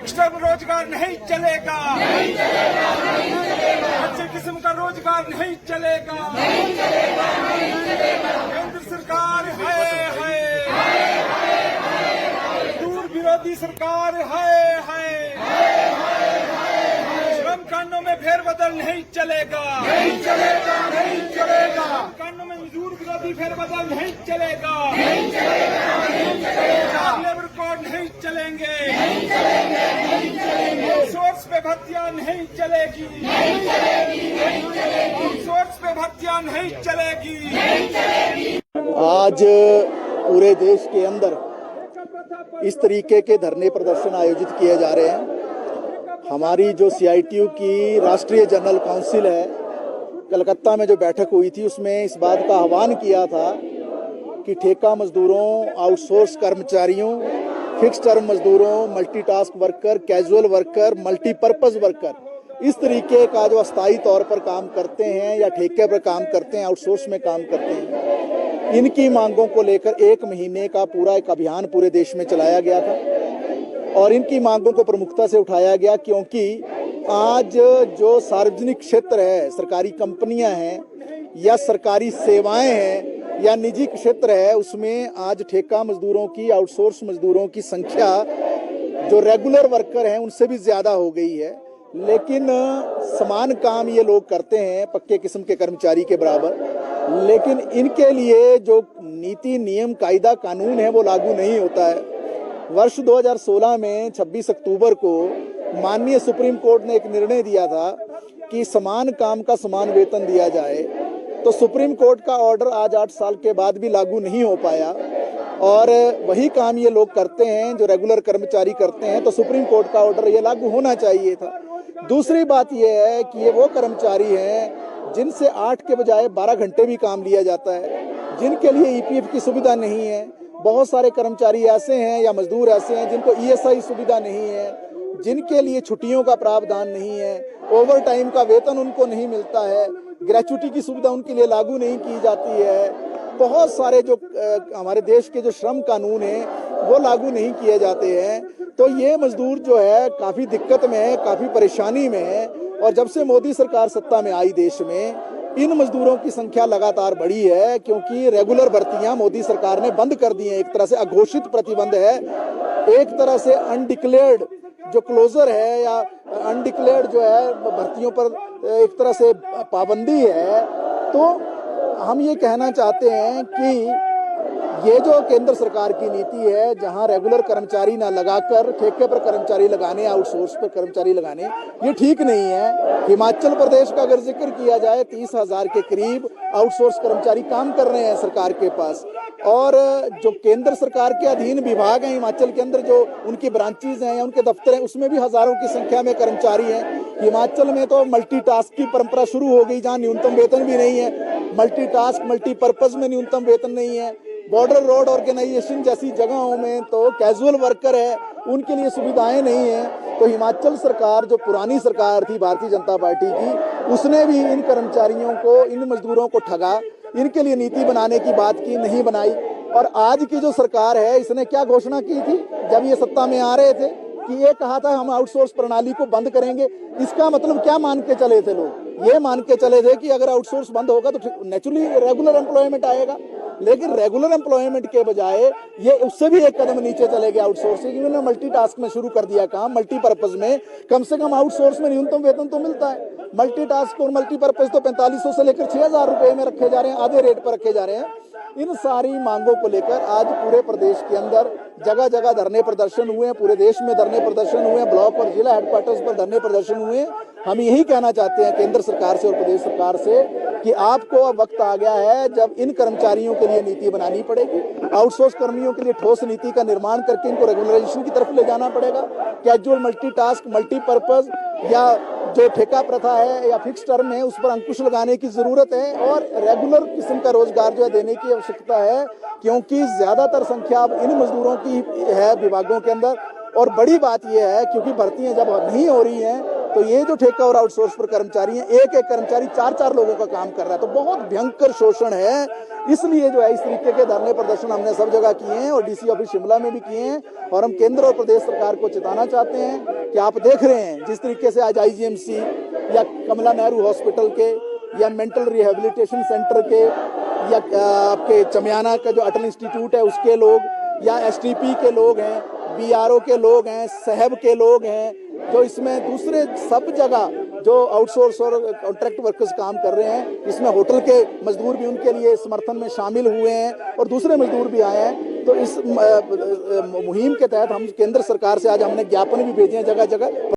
Extra रोजगार नहीं चलेगा, अच्छे किस्म का रोजगार नहीं चलेगा। केंद्र सरकार है, दूर विरोधी सरकार है। श्रम कानूनों में फेरबदल नहीं चलेगा, कानूनों में मजदूर विरोधी फेरबदल नहीं चलेगा, लेबर कोड नहीं चलेंगे, सोर्स पे भर्तियां नहीं चलेगी, सोर्स पे भर्तियां नहीं चलेगी। आज पूरे देश के अंदर इस तरीके के धरने प्रदर्शन आयोजित किए जा रहे हैं। हमारी जो CITU की राष्ट्रीय जनरल काउंसिल है, कलकत्ता में जो बैठक हुई थी उसमें इस बात का आह्वान किया था कि ठेका मजदूरों, आउटसोर्स कर्मचारियों, फिक्स टर्म मजदूरों, multitask worker, casual worker, multipurpose worker, इस तरीके का जो अस्थायी तौर पर काम करते हैं या ठेके पर काम करते हैं, आउटसोर्स में काम करते हैं, इनकी मांगों को लेकर 1 महीने का पूरा एक अभियान पूरे देश में चलाया गया था और इनकी मांगों को प्रमुखता से उठाया गया क्योंकि आज जो सार्वजनिक क्षेत्र है, सरकारी कंपनियां हैं या सरकारी सेवाएं हैं या निजी क्षेत्र है, उसमें आज ठेका मजदूरों की, आउटसोर्स मजदूरों की संख्या जो रेगुलर वर्कर हैं उनसे भी ज्यादा हो गई है। लेकिन समान काम ये लोग करते हैं पक्के किस्म के कर्मचारी के बराबर, लेकिन इनके लिए जो नीति, नियम, कायदा, कानून है वो लागू नहीं होता है। वर्ष 2016 में 26 अक्टूबर को माननीय सुप्रीम कोर्ट ने एक निर्णय दिया था कि समान काम का समान वेतन दिया जाए, तो सुप्रीम कोर्ट का ऑर्डर आज 8 साल के बाद भी लागू नहीं हो पाया और वही काम ये लोग करते हैं जो रेगुलर कर्मचारी करते हैं, तो सुप्रीम कोर्ट का ऑर्डर ये लागू होना चाहिए था। दूसरी बात यह है कि ये वो कर्मचारी हैं जिनसे 8 के बजाय 12 घंटे भी काम लिया जाता है, जिनके लिए EPF की सुविधा नहीं है। बहुत सारे कर्मचारी ऐसे हैं या मजदूर ऐसे हैं जिनको ESI सुविधा नहीं है, जिनके लिए छुट्टियों का प्रावधान नहीं है, ओवर टाइम का वेतन उनको नहीं मिलता है, ग्रेच्युटी की सुविधा उनके लिए लागू नहीं की जाती है। बहुत सारे जो हमारे देश के जो श्रम कानून हैं वो लागू नहीं किए जाते हैं, तो ये मजदूर जो है काफ़ी दिक्कत में है, काफ़ी परेशानी में है। और जब से मोदी सरकार सत्ता में आई देश में, इन मजदूरों की संख्या लगातार बढ़ी है क्योंकि रेगुलर भर्तियां मोदी सरकार ने बंद कर दी हैं। एक तरह से अघोषित प्रतिबंध है, एक तरह से अनडिक्लेयर्ड जो क्लोजर है या अनडिक्लेयर्ड जो है भर्तियों पर एक तरह से पाबंदी है। तो हम ये कहना चाहते हैं कि ये जो केंद्र सरकार की नीति है, जहां रेगुलर कर्मचारी ना लगाकर ठेके पर कर्मचारी लगाने, आउटसोर्स पर कर्मचारी लगाने, ये ठीक नहीं है। हिमाचल प्रदेश का अगर जिक्र किया जाए, 30,000 के करीब आउटसोर्स कर्मचारी काम कर रहे हैं सरकार के पास, और जो केंद्र सरकार के अधीन विभाग हैं हिमाचल के अंदर, जो उनकी ब्रांचेज हैं या उनके दफ्तर हैं, उसमें भी हजारों की संख्या में कर्मचारी हैं। हिमाचल में तो मल्टीटास्क की परंपरा शुरू हो गई, जहां न्यूनतम वेतन भी नहीं है। मल्टीटास्क, मल्टीपर्पज में न्यूनतम वेतन नहीं है। बॉर्डर रोड ऑर्गेनाइजेशन जैसी जगहों में तो कैजुअल वर्कर है, उनके लिए सुविधाएं नहीं है। तो हिमाचल सरकार, जो पुरानी सरकार थी भारतीय जनता पार्टी की, उसने भी इन कर्मचारियों को, इन मजदूरों को ठगा, इनके लिए नीति बनाने की बात की, नहीं बनाई। और आज की जो सरकार है, इसने क्या घोषणा की थी जब ये सत्ता में आ रहे थे कि ये कहा था हम आउटसोर्स प्रणाली को बंद करेंगे। इसका मतलब क्या मान के चले थे लोग? ये मान के चले थे कि अगर आउटसोर्स बंद होगा तो नेचुरली रेगुलर एम्प्लॉयमेंट आएगा, लेकिन रेगुलर एम्प्लॉयमेंट के बजाय ये उससे भी एक कदम नीचे चले गए आउटसोर्सिंग। इन्होंने मल्टीटास्क में शुरू कर दिया काम, मल्टीपर्पज में। कम से कम आउटसोर्स में न्यूनतम वेतन तो मिलता है, मल्टीटास्क और मल्टीपर्पज तो 4500 से लेकर 6000 रुपए में रखे जा रहे हैं, आधे रेट पर रखे जा रहे हैं। इन सारी मांगों को लेकर आज पूरे प्रदेश के अंदर जगह जगह धरने प्रदर्शन हुए हैं, पूरे देश में धरने प्रदर्शन हुए हैं, ब्लॉक और जिला हेडक्वार्टर्स पर धरने प्रदर्शन हुए हैं। हम यही कहना चाहते हैं केंद्र सरकार से और प्रदेश सरकार से कि आपको अब वक्त आ गया है जब इन कर्मचारियों के लिए नीति बनानी पड़ेगी। आउटसोर्स कर्मियों के लिए ठोस नीति का निर्माण करके इनको रेगुलराइजेशन की तरफ ले जाना पड़ेगा। कैजुअल, मल्टीटास्क, मल्टीपर्पज या जो ठेका प्रथा है या फिक्स टर्म है, उस पर अंकुश लगाने की जरूरत है और रेगुलर किस्म का रोजगार जो है देने की आवश्यकता है, क्योंकि ज्यादातर संख्या अब इन मजदूरों की है विभागों के अंदर। और बड़ी बात यह है क्योंकि भर्तियां जब नहीं हो रही हैं तो ये जो ठेका और आउटसोर्स पर कर्मचारी हैं, एक एक कर्मचारी 4-4 लोगों का काम कर रहा है, तो बहुत भयंकर शोषण है। इसलिए जो है इस तरीके के धरने प्रदर्शन हमने सब जगह किए हैं और डीसी ऑफिस शिमला में भी किए हैं। और हम केंद्र और प्रदेश सरकार को चेताना चाहते हैं कि आप देख रहे हैं जिस तरीके से आज आईजीएमसी या कमला नेहरू हॉस्पिटल के या मेंटल रिहेबिलिटेशन सेंटर के या आपके चमियाना का जो अटल इंस्टीट्यूट है उसके लोग या एसटीपी के लोग हैं, बीआरओ के लोग हैं, सहब के लोग हैं, जो इसमें दूसरे सब जगह जो आउटसोर्स और कॉन्ट्रैक्ट वर्कर्स काम कर रहे हैं, इसमें होटल के मजदूर भी उनके लिए समर्थन में शामिल हुए हैं और दूसरे मजदूर भी आए हैं। तो इस मुहिम के तहत हम केंद्र सरकार से आज हमने ज्ञापन भी भेजे हैं जगह जगह।